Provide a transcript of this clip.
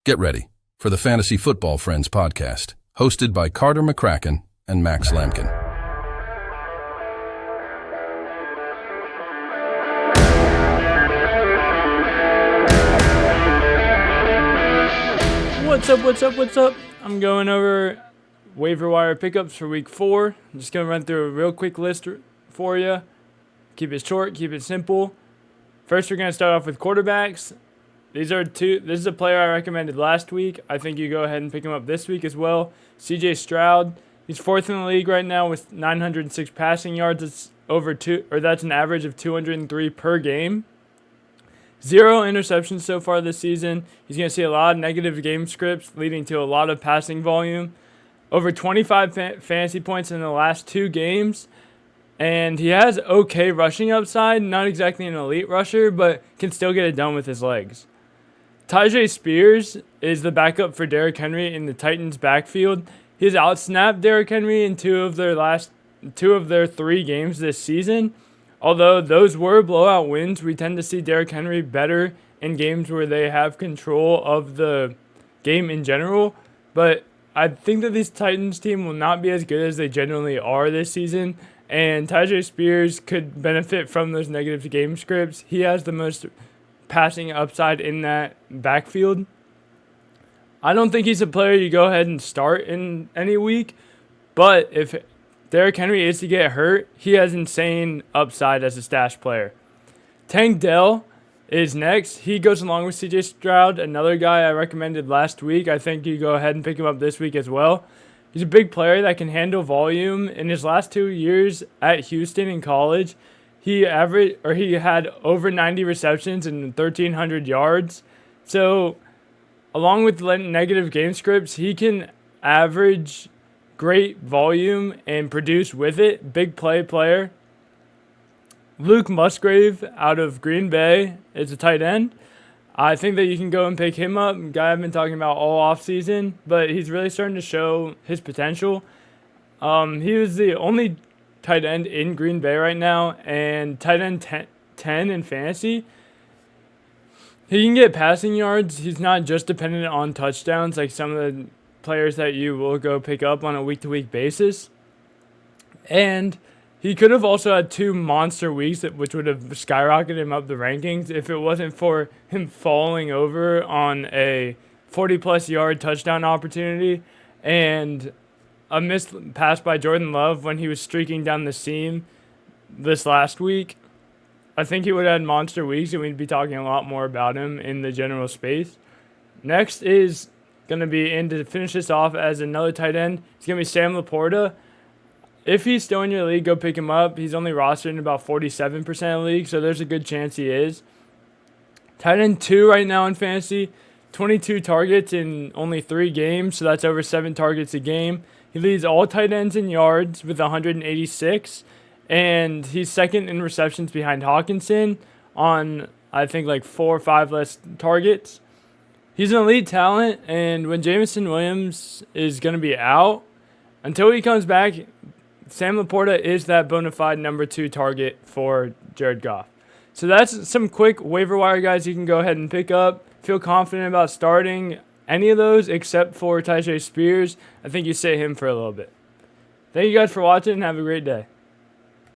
Get ready for the Fantasy Football Friends podcast, hosted by Carter McCracken and Max Lampkin. What's up? I'm going over waiver wire pickups for week 4. I'm just going to run through a real quick list for you. Keep it short, keep it simple. First, we're going to start off with quarterbacks. This is a player I recommended last week. I think you go ahead and pick him up this week as well. CJ Stroud. He's 4th in the league right now with 906 passing yards. That's an average of 203 per game. 0 interceptions so far this season. He's going to see a lot of negative game scripts, leading to a lot of passing volume. Over 25 fantasy points in the last 2 games. And he has okay rushing upside. Not exactly an elite rusher, but can still get it done with his legs. Tyjae Spears is the backup for Derrick Henry in the Titans' backfield. He's outsnapped Derrick Henry in 2 of their 3 games this season. Although those were blowout wins, we tend to see Derrick Henry better in games where they have control of the game in general. But I think that this Titans team will not be as good as they generally are this season. And Tyjae Spears could benefit from those negative game scripts. He has the most passing upside in that backfield. I don't think he's a player you go ahead and start in any week. But if Derrick Henry is to get hurt, he has insane upside as a stash player. Tank Dell is next. He goes along with CJ Stroud, another guy I recommended last week. I think you go ahead and pick him up this week as well. He's a big player that can handle volume. In his last 2 years at Houston in college, he had over 90 receptions and 1,300 yards. So, along with negative game scripts, he can average great volume and produce with it. Big player. Luke Musgrave out of Green Bay is a tight end. I think that you can go and pick him up. Guy I've been talking about all offseason, but he's really starting to show his potential. He was the only tight end in Green Bay right now, and tight end 10 in fantasy. He can get passing yards. He's not just dependent on touchdowns like some of the players that you will go pick up on a week-to-week basis. And he could have also had 2 monster weeks, which would have skyrocketed him up the rankings if it wasn't for him falling over on a 40-plus yard touchdown opportunity and a missed pass by Jordan Love when he was streaking down the seam this last week. I think he would have had monster weeks, and we'd be talking a lot more about him in the general space. Next is going to be in to finish this off as another tight end. It's going to be Sam Laporta. If he's still in your league, go pick him up. He's only rostered in about 47% of the league, so there's a good chance he is. Tight end 2 right now in fantasy, 22 targets in only 3 games, so that's over 7 targets a game. He leads all tight ends in yards with 186, and he's second in receptions behind Hawkinson on, I think, like 4 or 5 less targets. He's an elite talent, and when Jameson Williams is going to be out, until he comes back, Sam Laporta is that bona fide number 2 target for Jared Goff. So that's some quick waiver wire guys you can go ahead and pick up. Feel confident about starting any of those except for Tyjae Spears. I think you sit him for a little bit. Thank you guys for watching and have a great day.